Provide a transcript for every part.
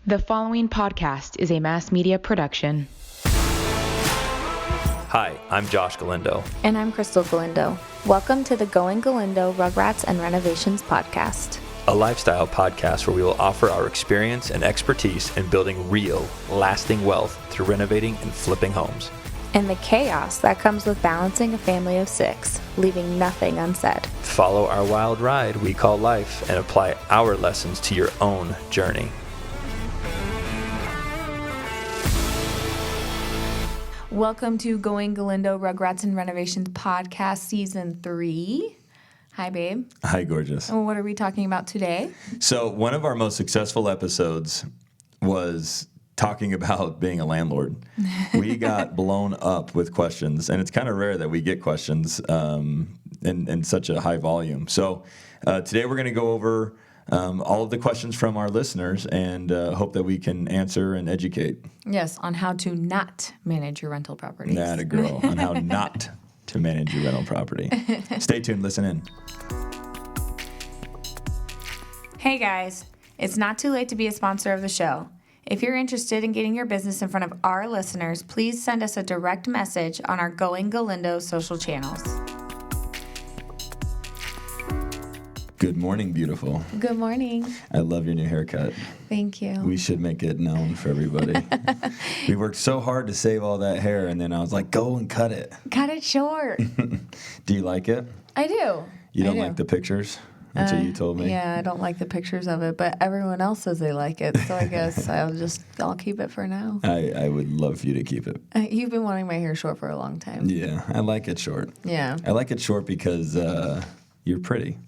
The following podcast is a mass media production. Hi, I'm Josh Galindo. And I'm Krystal Galindo. Welcome to the Galindo Rugrats and Renovations podcast. A lifestyle podcast where we will offer our experience and expertise in building real, lasting wealth through renovating and flipping homes. And the chaos that comes with balancing a family of 6, leaving nothing unsaid. Follow our wild ride we call life and apply our lessons to your own journey. Welcome to Galindo Rugrats and Renovations podcast season 3. Hi, babe. Hi, gorgeous. And what are we talking about today? So one of our most successful episodes was talking about being a landlord. We got blown up with questions, and it's kind of rare that we get questions in such a high volume. So today we're going to go over all of the questions from our listeners and hope that we can answer and educate. Yes, on how to not manage your rental properties. Atta girl, on how not to manage your rental property. Stay tuned, listen in. Hey guys, it's not too late to be a sponsor of the show. If you're interested in getting your business in front of our listeners, please send us a direct message on our Going Galindo social channels. Good morning, beautiful. Good morning. I love your new haircut. Thank you. We should make it known for everybody. We worked so hard to save all that hair, and then I was like, go and cut it. Cut it short. Do you like it? I do. You don't like the pictures? That's what you told me. Yeah, I don't like the pictures of it, but everyone else says they like it, so I guess I'll keep it for now. I would love for you to keep it. You've been wanting my hair short for a long time. Yeah, I like it short. Yeah. I like it short because you're pretty.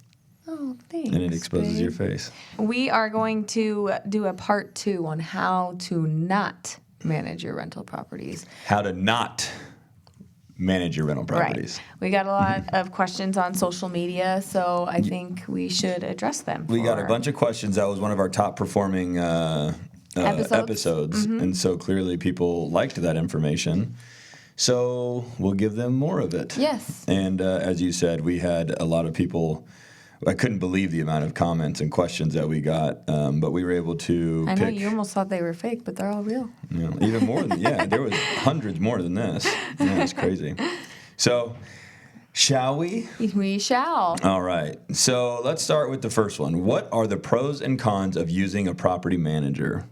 Oh, thanks. And it exposes babe. your face. We are going to do a part 2 on how to not manage your rental properties. How to not manage your rental properties. Right. We got a lot of questions on social media, so I think we should address them. We got a bunch of questions. That was one of our top performing episodes. And so clearly people liked that information. So we'll give them more of it. Yes. And as you said, we had a lot of people. I couldn't believe the amount of comments and questions that we got, but we were able to I know you almost thought they were fake, but they're all real. You know, even more than, there was hundreds more than this. Yeah, it's crazy. So, shall we? We shall. All right. So, let's start with the first one. What are the pros and cons of using a property manager?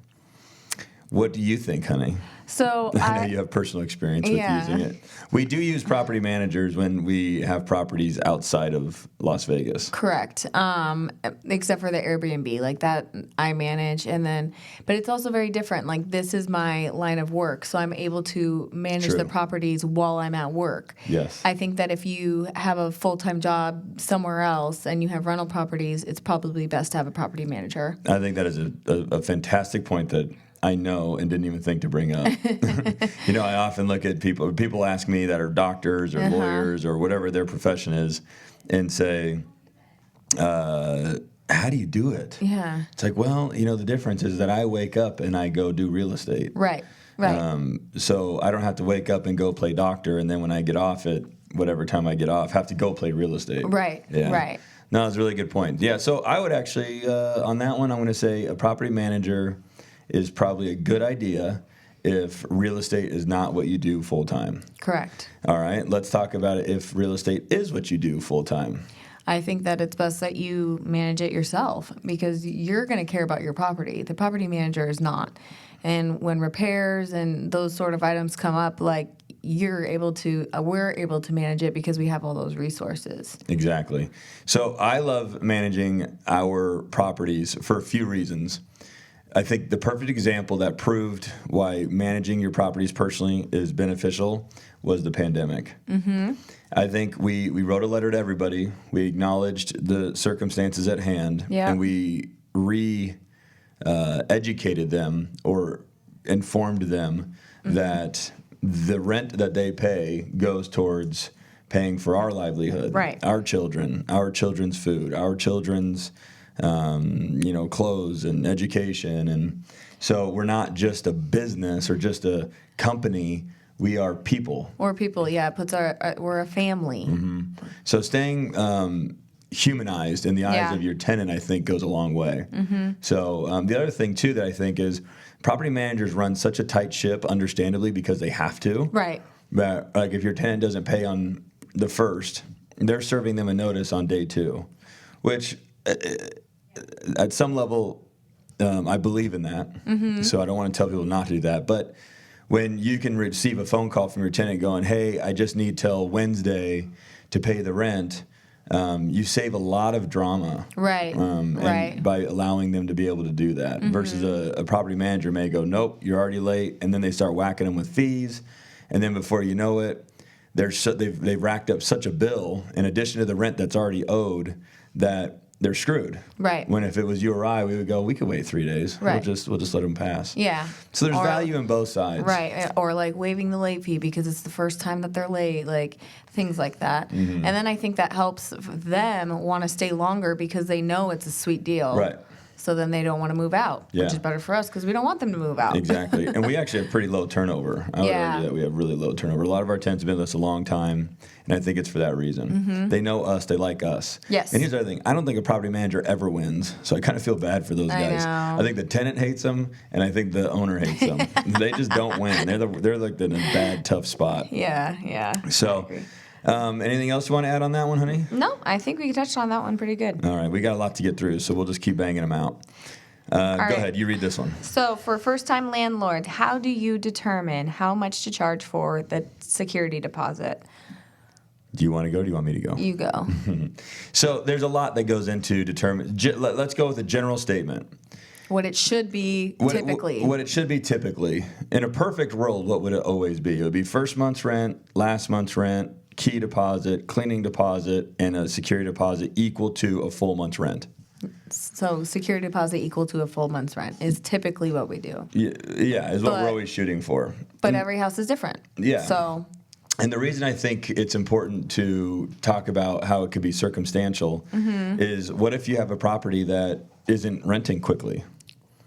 What do you think, honey? So I know you have personal experience with using it. We do use property managers when we have properties outside of Las Vegas. Correct. Except for the Airbnb, like that I manage, but it's also very different. Like this is my line of work, so I'm able to manage the properties while I'm at work. Yes. I think that if you have a full-time job somewhere else and you have rental properties, it's probably best to have a property manager. I think that is a fantastic point that I know and didn't even think to bring up. I often look at people ask me that are doctors or lawyers or whatever their profession is and say, how do you do it? Yeah. It's like, well, the difference is that I wake up and I go do real estate. Right. So I don't have to wake up and go play doctor, and then when I get off at whatever time I get off, have to go play real estate. Right. Yeah. Right. No, that's a really good point. Yeah, so I would actually, on that one, I'm going to say a property manager is probably a good idea if real estate is not what you do full time. Correct. All right, let's talk about it if real estate is what you do full time. I think that it's best that you manage it yourself because you're going to care about your property. The property manager is not. And when repairs and those sort of items come up, like we're able to manage it because we have all those resources. Exactly. So I love managing our properties for a few reasons. I think the perfect example that proved why managing your properties personally is beneficial was the pandemic. Mm-hmm. I think we wrote a letter to everybody. We acknowledged the circumstances at hand, and we educated them or informed them that the rent that they pay goes towards paying for our livelihood, our children's food, our children's clothes and education. And so we're not just a business or just a company. We are people. We're people, yeah. We're a family. Mm-hmm. So staying humanized in the eyes Yeah. of your tenant, I think goes a long way. So the other thing too that I think is property managers run such a tight ship, understandably, because they have to. Right. But like if your tenant doesn't pay on the first, they're serving them a notice on day 2, which at some level I believe in that. So I don't want to tell people not to do that. But when you can receive a phone call from your tenant going, "Hey, I just need till Wednesday to pay the rent," you save a lot of drama, Right. and by allowing them to be able to do that. Versus a property manager may go, "Nope, you're already late," and then they start whacking them with fees, and then before you know it, they've racked up such a bill in addition to the rent that's already owed that they're screwed. Right. When if it was you or I, we would go, we could wait 3 days. Right. We'll just let them pass. Yeah. So there's Or- value in both sides. Right. Or like waiving the late fee because it's the first time that they're late, like things like that. And then I think that helps them want to stay longer because they know it's a sweet deal. Right. So then they don't want to move out, Yeah. which is better for us because we don't want them to move out. Exactly. And we actually have pretty low turnover. I would Yeah. argue that we have really low turnover. A lot of our tenants have been with us a long time, and I think it's for that reason. They know us. They like us. Yes. And here's the other thing. I don't think a property manager ever wins, so I kind of feel bad for those guys. know. I think the tenant hates them, and I think the owner hates them. They just don't win. They're like in a bad, tough spot. Yeah. Yeah. So, anything else you want to add on that one, honey? No, I think we touched on that one pretty good. All right. We got a lot to get through, so we'll just keep banging them out. Go right. ahead. You read this one. So for first-time landlords, how do you determine how much to charge for the security deposit? Do you want to go or do you want me to go? You go. So there's a lot that goes into determine. Let's go with a general statement. What it should be typically. What it should be typically. In a perfect world, what would it always be? It would be first month's rent, last month's rent, key deposit, cleaning deposit, and a security deposit equal to a full month's rent. So security deposit equal to a full month's rent is typically what we do. Yeah, is what But- we're always shooting for. But every house is different. Yeah. So And the reason I think it's important to talk about how it could be circumstantial is what if you have a property that isn't renting quickly?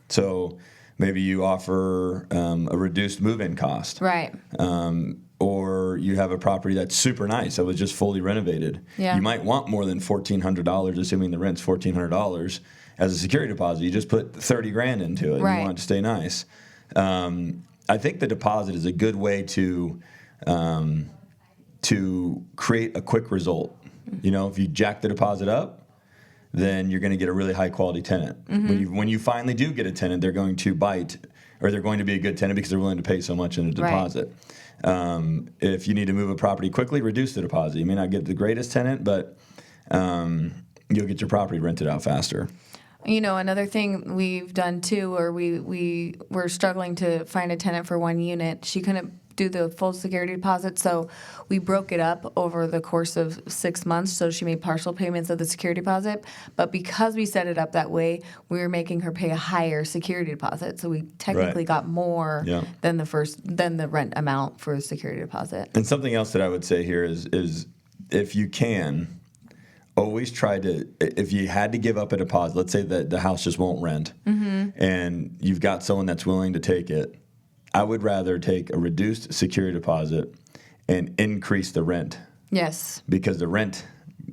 So maybe you offer a reduced move-in cost. right. Or you have a property that's super nice that was just fully renovated. Yeah. You might want more than $1,400, assuming the rent's $1,400 as a security deposit. You just put $30,000 into it. Right. And you want it to stay nice. I think the deposit is a good way to create a quick result. You know, if you jack the deposit up, then you're going to get a really high quality tenant. When you finally do get a tenant, they're going to bite, or they're going to be a good tenant because they're willing to pay so much in a deposit. If you need to move a property quickly, reduce the deposit. You may not get the greatest tenant, but you'll get your property rented out faster. You know, another thing we've done too, or we were struggling to find a tenant for one unit. She couldn't do the full security deposit, so we broke it up over the course of 6 months. So she made partial payments of the security deposit, but because we set it up that way, we were making her pay a higher security deposit. So we technically Right. got more Yeah. than the rent amount for a security deposit. And something else that I would say here is if you can, always try to, if you had to give up a deposit, let's say that the house just won't rent, and you've got someone that's willing to take it, I would rather take a reduced security deposit and increase the rent, Yes. because the rent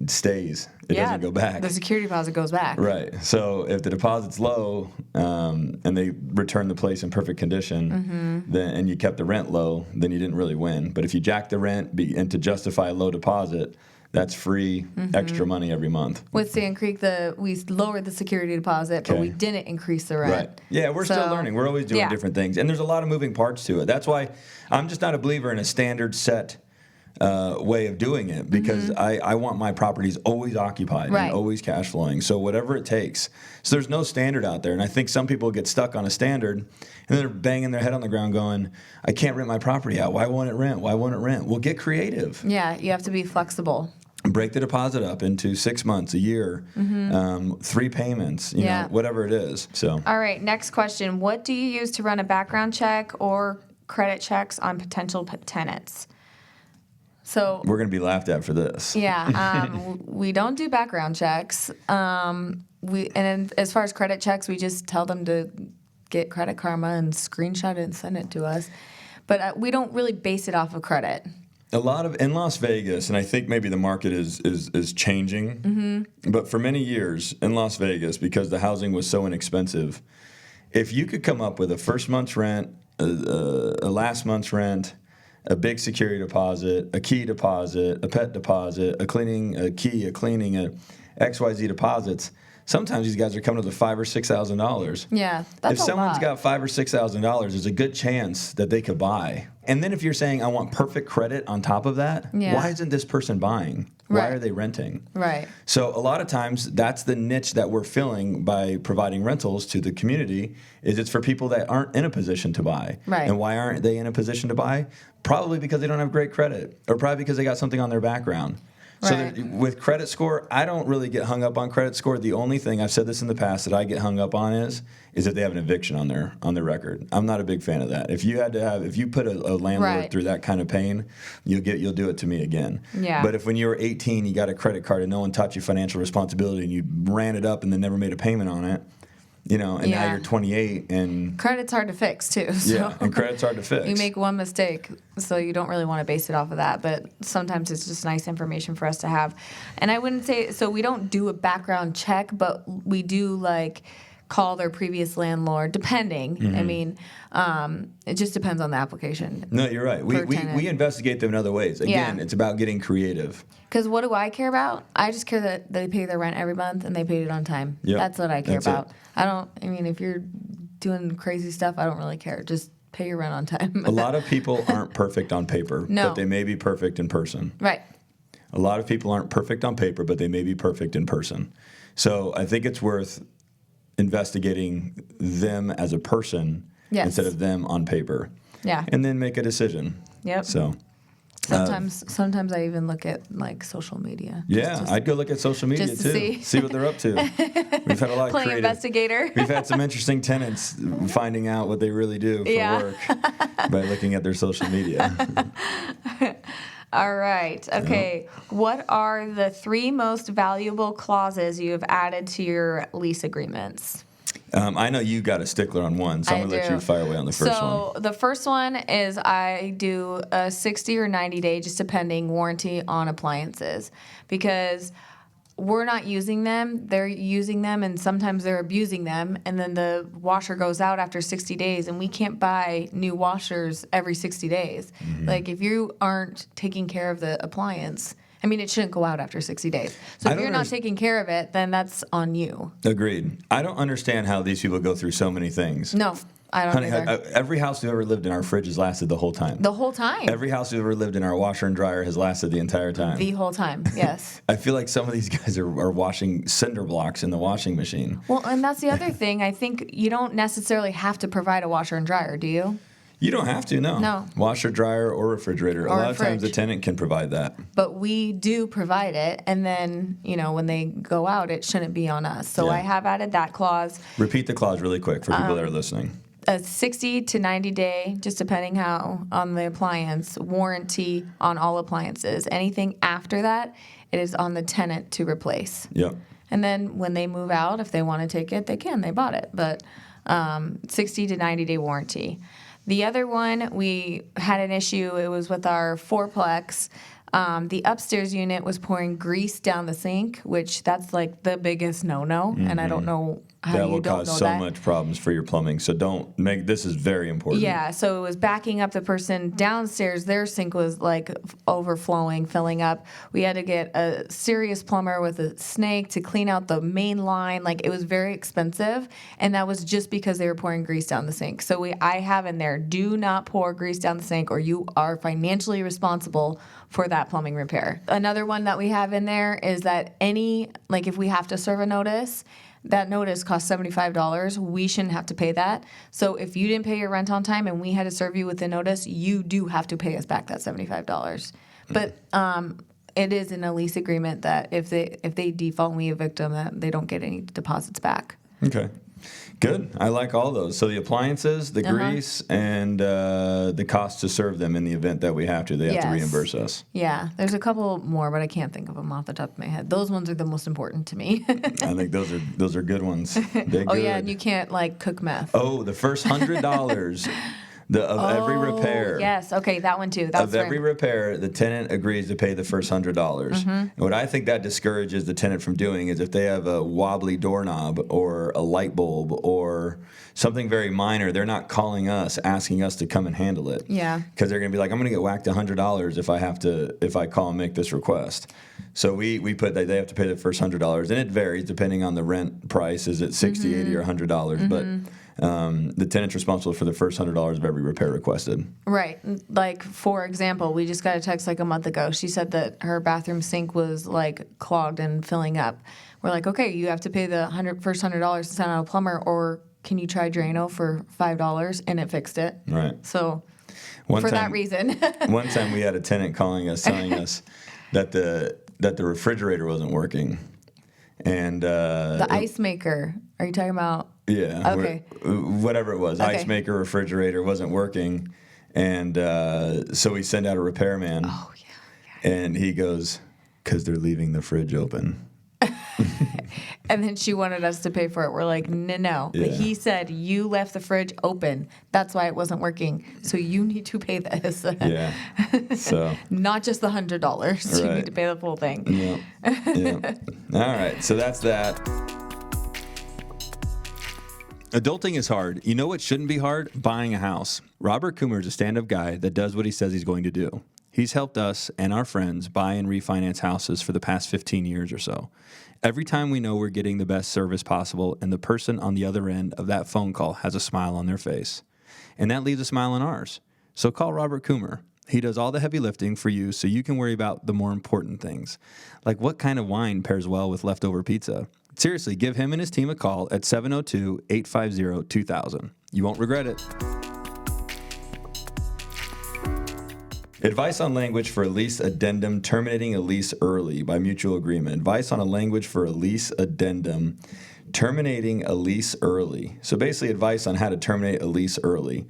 stays. It doesn't go back. The security deposit goes back. Right. So if the deposit's low and they return the place in perfect condition, then and you kept the rent low, then you didn't really win. But if you jack the rent and to justify a low deposit, that's free extra money every month. With Sand Creek, we lowered the security deposit, but Okay. we didn't increase the rent. Right. Yeah, we're still So, learning. We're always doing yeah. different things. And there's a lot of moving parts to it. That's why I'm just not a believer in a standard set way of doing it, because I want my properties always occupied Right. and always cash flowing. So whatever it takes. So there's no standard out there. And I think some people get stuck on a standard and they're banging their head on the ground going, I can't rent my property out. Why won't it rent? Why won't it rent? Well, get creative. Yeah, you have to be flexible. Break the deposit up into 6 months, a year, 3 payments, you Yeah. know, whatever it is. So All right, next question. What do you use to run a background check or credit checks on potential tenants? So, we're going to be laughed at for this. yeah, we don't do background checks. As far as credit checks, we just tell them to get Credit Karma and screenshot it and send it to us. But we don't really base it off of credit. A lot of in Las Vegas, and I think maybe the market is changing. Mm-hmm. But for many years in Las Vegas, because the housing was so inexpensive, if you could come up with a first month's rent, a last month's rent, a big security deposit, a key deposit, a pet deposit, a cleaning, a XYZ deposits. Sometimes these guys are coming to the $5,000 or $6,000. Yeah, that's if someone's a lot. got $5,000 or $6,000, there's a good chance that they could buy. And then if you're saying I want perfect credit on top of that, why isn't this person buying? Why are they renting? Right. So a lot of times that's the niche that we're filling by providing rentals to the community. Is it's for people that aren't in a position to buy. Right. And why aren't they in a position to buy? Probably because they don't have great credit, or probably because they got something on their background. So with credit score, I don't really get hung up on credit score. The only thing, I've said this in the past, that I get hung up on is if they have an eviction on their record. I'm not a big fan of that. If you put a landlord through that kind of pain, you'll do it to me again. Yeah. But if when you were 18, you got a credit card and no one taught you financial responsibility and you ran it up and then never made a payment on it, and now you're 28 and credit's hard to fix too. So and credit's hard to fix. You make one mistake, so you don't really want to base it off of that. But sometimes it's just nice information for us to have. And I wouldn't say so. We don't do a background check, but we do call their previous landlord, depending. Mm-hmm. I mean, it just depends on the application. No, you're right. We investigate them in other ways. Again, it's about getting creative. Because what do I care about? I just care that they pay their rent every month and they paid it on time. Yep. That's what I care about. It. If you're doing crazy stuff, I don't really care. Just pay your rent on time. A lot of people aren't perfect on paper, but they may be perfect in person. Right. A lot of people aren't perfect on paper, but they may be perfect in person. So I think it's worth investigating them as a person instead of them on paper. Yeah. And then make a decision. Yep. So sometimes I even look at social media. Yeah, I'd go look at social media just to too. See what they're up to. We've had a lot of playing creative investigator. We've had some interesting tenants finding out what they really do for work by looking at their social media. All right. Okay. What are the 3 most valuable clauses you have added to your lease agreements? I know you got a stickler on one, so I'm going to let you fire away on the first one. So the first one is I do a 60 or 90 day, just depending, warranty on appliances, because we're not using them, they're using them, and sometimes they're abusing them, and then the washer goes out after 60 days, and we can't buy new washers every 60 days. Mm-hmm. If you aren't taking care of the appliance, it shouldn't go out after 60 days. So if you're not taking care of it, then that's on you. Agreed. I don't understand how these people go through so many things. No, I don't either. Every house we've ever lived in, our fridge has lasted the whole time. The whole time. Every house we've ever lived in, our washer and dryer has lasted the entire time. The whole time, yes. I feel like some of these guys are washing cinder blocks in the washing machine. Well, and that's the other thing. I think you don't necessarily have to provide a washer and dryer, do you? You don't have to, no. No. Washer, dryer, or refrigerator. A lot of times the tenant can provide that. But we do provide it, and then, when they go out, it shouldn't be on us. So I have added that clause. Repeat the clause really quick for people that are listening. A 60 to 90 day, just depending how, on the appliance, warranty on all appliances. Anything after that, it is on the tenant to replace. Yep. And then when they move out, if they want to take it, they can. They bought it. But 60 to 90 day warranty. The other one, we had an issue. It was with our fourplex. The upstairs unit was pouring grease down the sink, which that's the biggest no-no. Mm-hmm. And I don't know how that you don't know that. That will cause so much problems for your plumbing. So this is very important. Yeah, so it was backing up the person downstairs. Their sink was overflowing, filling up. We had to get a serious plumber with a snake to clean out the main line. It was very expensive. And that was just because they were pouring grease down the sink. So I have in there, do not pour grease down the sink or you are financially responsible for that plumbing repair. Another one that we have in there is that if we have to serve a notice, that notice costs $75. We shouldn't have to pay that. So if you didn't pay your rent on time and we had to serve you with a notice, you do have to pay us back that $75. Mm-hmm. But it is in a lease agreement that if they default and we evict them, that they don't get any deposits back. Okay. Good. I like all those. So the appliances, the grease, and the cost to serve them in the event that we have to. They have to reimburse us. Yeah. There's a couple more, but I can't think of them off the top of my head. Those ones are the most important to me. I think those are good ones. They're good. Yeah, and you can't cook meth. Oh, the first $100 Every repair. Yes. Okay, that one too. That's Of every repair, the tenant agrees to pay the first $100. Mm-hmm. And what I think that discourages the tenant from doing is if they have a wobbly doorknob or a light bulb or something very minor, they're not calling us, asking us to come and handle it. Yeah. Because they're going to be like, I'm going to get whacked $100 if I call and make this request. So we put that they have to pay the first $100, and it varies depending on the rent price. Is it $60, $80, or $100? Mm-hmm. But the tenant's responsible for the first $100 of every repair requested. Right. Like, for example, we just got a text like a month ago. She said that her bathroom sink was like clogged and filling up. We're like, okay, you have to pay the first $100 to send out a plumber, or can you try Drano for $5? And it fixed it. Right. So One for time, that reason. One time we had a tenant calling us, telling us that the refrigerator wasn't working. And the ice maker. Are you talking about? Yeah. Okay. Whatever it was. Okay. Ice maker, refrigerator wasn't working. And so we send out a repairman. Oh, yeah. And he goes, because they're leaving the fridge open. And then she wanted us to pay for it. We're like, no. Yeah. He said, you left the fridge open. That's why it wasn't working. So you need to pay this. Yeah. So. Not just the $100. You Right. need to pay the full thing. Yeah. Yeah. All right. So that's that. Adulting is hard. You know what shouldn't be hard? Buying a house. Robert Coomer is a stand-up guy that does what he says he's going to do. He's helped us and our friends buy and refinance houses for the past 15 years or so. Every time we know we're getting the best service possible and the person on the other end of that phone call has a smile on their face. And that leaves a smile on ours. So call Robert Coomer. He does all the heavy lifting for you so you can worry about the more important things. Like what kind of wine pairs well with leftover pizza? Seriously, give him and his team a call at 702-850-2000. You won't regret it. Advice on language for a lease addendum terminating a lease early by mutual agreement. Advice on a language for a lease addendum terminating a lease early. So basically advice on how to terminate a lease early.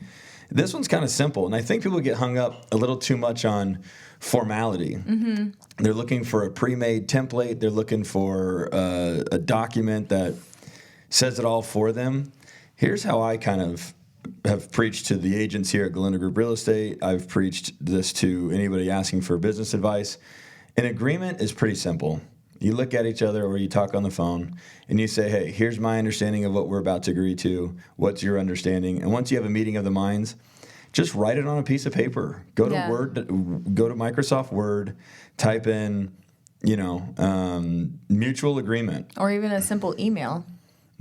This one's kind of simple, and I think people get hung up a little too much on formality. Mm-hmm. They're looking for a pre-made template. They're looking for a document that says it all for them. Here's how I kind of have preached to the agents here at Galindo Group Real Estate. I've preached this to anybody asking for business advice. An agreement is pretty simple. You look at each other or you talk on the phone and you say, hey, here's my understanding of what we're about to agree to. What's your understanding? And once you have a meeting of the minds, just write it on a piece of paper. Go to Microsoft Word, type in, mutual agreement. Or even a simple email.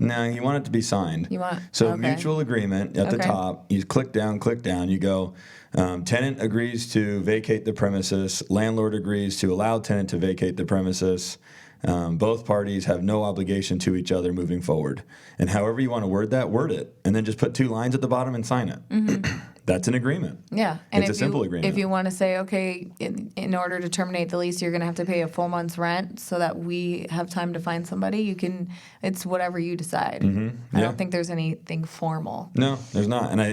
No, you want it to be signed. Okay. Mutual agreement at the top. You click down. You go, tenant agrees to vacate the premises. Landlord agrees to allow tenant to vacate the premises. Both parties have no obligation to each other moving forward. And however you want to word that, word it. And then just put 2 lines at the bottom and sign it. Mm-hmm. That's an agreement. Yeah. And it's a simple agreement. If you want to say, okay, in order to terminate the lease, you're going to have to pay a full month's rent so that we have time to find somebody, you can, it's whatever you decide. Mm-hmm. I don't think there's anything formal. No, there's not. And I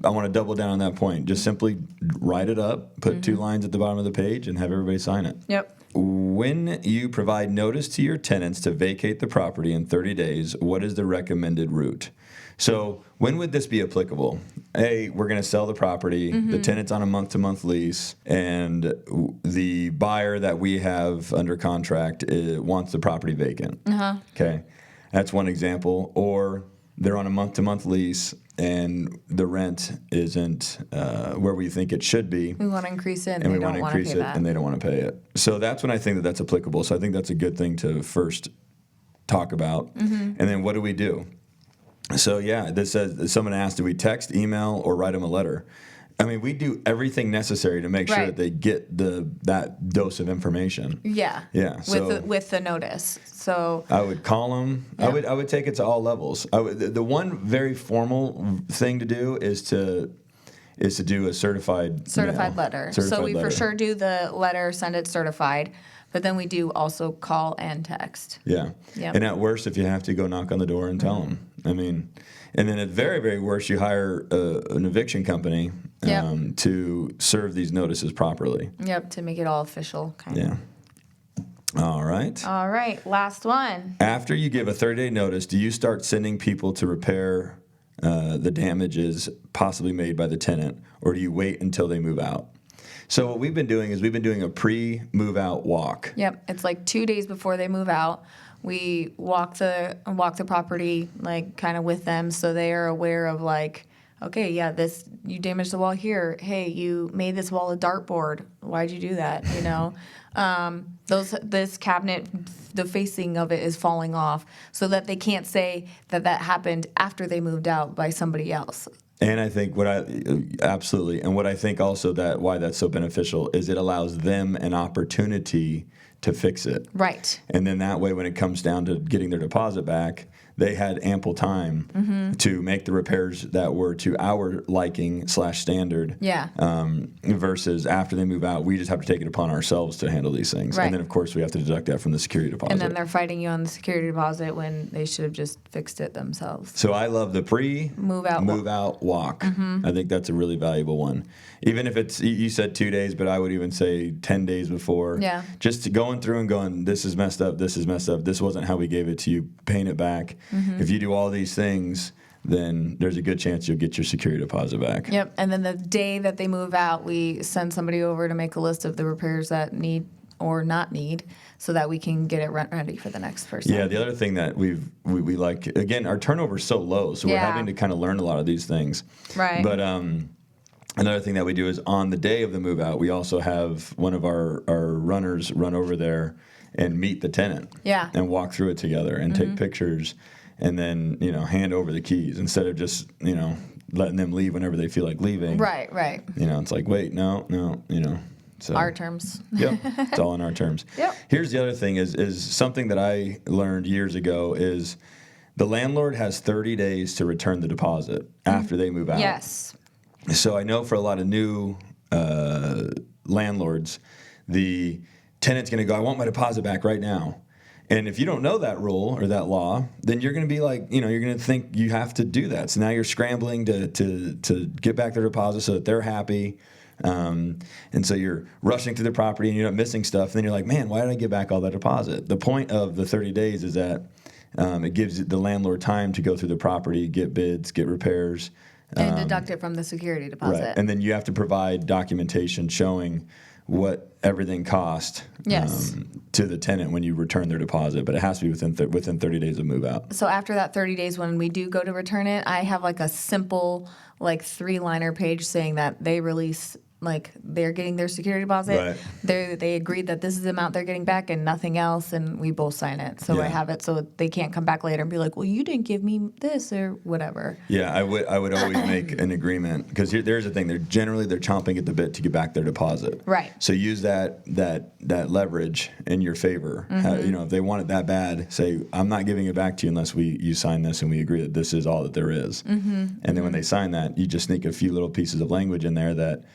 want to double down on that point. Just simply write it up, put 2 lines at the bottom of the page, and have everybody sign it. Yep. When you provide notice to your tenants to vacate the property in 30 days, what is the recommended route? So when would this be applicable? Hey, we're going to sell the property. Mm-hmm. The tenant's on a month-to-month lease, and the buyer that we have under contract wants the property vacant. Uh-huh. Okay, that's one example. Or they're on a month-to-month lease, and the rent isn't where we think it should be. We want to increase it, and we want to increase it, and they don't want to pay it. So that's when I think that's applicable. So I think that's a good thing to first talk about. Mm-hmm. And then what do we do? So, this says someone asked, do we text, email, or write them a letter? I mean, we do everything necessary to make sure that they get that dose of information. Yeah. Yeah. So with the notice. So I would call them. Yeah. I would take it to all levels. The one very formal thing to do is to do a certified letter. So we for sure do the letter, send it certified. But then we do also call and text. Yeah. Yep. And at worst, if you have to, go knock on the door and tell them. I mean, and then at very, very worst, you hire an eviction company to serve these notices properly. Yep, to make it all official. Yeah. All right. Last one. After you give a 30-day notice, do you start sending people to repair the damage is possibly made by the tenant, or do you wait until they move out? So what we've been doing is we've been doing a pre-move out walk. Yep, it's like 2 days before they move out. We walk the property like kind of with them, so they are aware of like, okay, yeah, this, you damaged the wall here. Hey, you made this wall a dartboard. Why'd you do that? You know, this cabinet, the facing of it is falling off, so that they can't say that happened after they moved out by somebody else. And I think absolutely, and what I think also why that's so beneficial is it allows them an opportunity to fix it. Right. And then that way, when it comes down to getting their deposit back, they had ample time to make the repairs that were to our liking / standard. Yeah. Versus after they move out, we just have to take it upon ourselves to handle these things. Right. And then, of course, we have to deduct that from the security deposit. And then they're fighting you on the security deposit when they should have just fixed it themselves. So I love the move out walk. I think that's a really valuable one. Even if it's, you said 2 days, but I would even say 10 days before. Yeah. Just going through and going, this is messed up, this wasn't how we gave it to you, paying it back. If you do all these things, then there's a good chance you'll get your security deposit back. Yep. And then the day that they move out, we send somebody over to make a list of the repairs that need or not need, so that we can get it ready for the next person. Yeah, the other thing that we like, again, our turnover is so low, so we're having to kind of learn a lot of these things. Right. But another thing that we do is on the day of the move out, we also have one of our runners run over there and meet the tenant. Yeah. And walk through it together and take pictures, and then, hand over the keys instead of just, letting them leave whenever they feel like leaving. Right. It's like, wait, no, So, Our terms. Yep, it's all in our terms. Yep. Here's the other thing is something that I learned years ago is the landlord has 30 days to return the deposit after they move out. Yes. So I know for a lot of new landlords, the tenant's going to go, I want my deposit back right now. And if you don't know that rule or that law, then you're going to be like, you're going to think you have to do that. So now you're scrambling to get back their deposit so that they're happy. And so you're rushing through the property and you're not missing stuff. And then you're like, man, why did I get back all that deposit? The point of the 30 days is that it gives the landlord time to go through the property, get bids, get repairs. And deduct it from the security deposit. Right. And then you have to provide documentation showing what everything cost to the tenant when you return their deposit. But it has to be within 30 days of move out. So after that 30 days, when we do go to return it, I have like a simple 3-liner page saying that they release, they're getting their security deposit. Right. They agreed that this is the amount they're getting back and nothing else, and we both sign it. So I have it so they can't come back later and be like, well, you didn't give me this or whatever. Yeah, I would always make an agreement, because there's the thing. They're chomping at the bit to get back their deposit. Right. So use that leverage in your favor. If they want it that bad, say, I'm not giving it back to you unless you sign this and we agree that this is all that there is. And then when they sign that, you just sneak a few little pieces of language in there that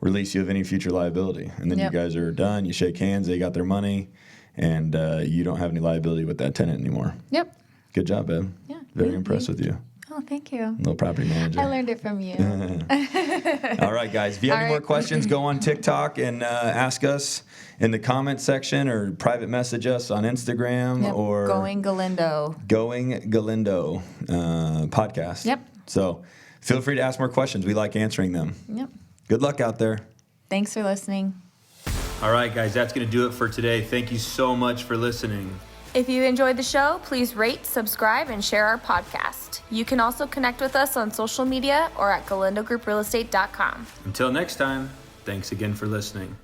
release you of any future liability. And then you guys are done. You shake hands. They got their money. And you don't have any liability with that tenant anymore. Yep. Good job, babe. Yeah. Very impressed with you. Oh, thank you. Little property manager. I learned it from you. All right, guys. If you have any more questions, go on TikTok and ask us in the comment section, or private message us on Instagram or Going Galindo. Going Galindo podcast. Yep. So feel free to ask more questions. We like answering them. Yep. Good luck out there. Thanks for listening. All right, guys, that's going to do it for today. Thank you so much for listening. If you enjoyed the show, please rate, subscribe, and share our podcast. You can also connect with us on social media or at galindogrouprealestate.com. Until next time, thanks again for listening.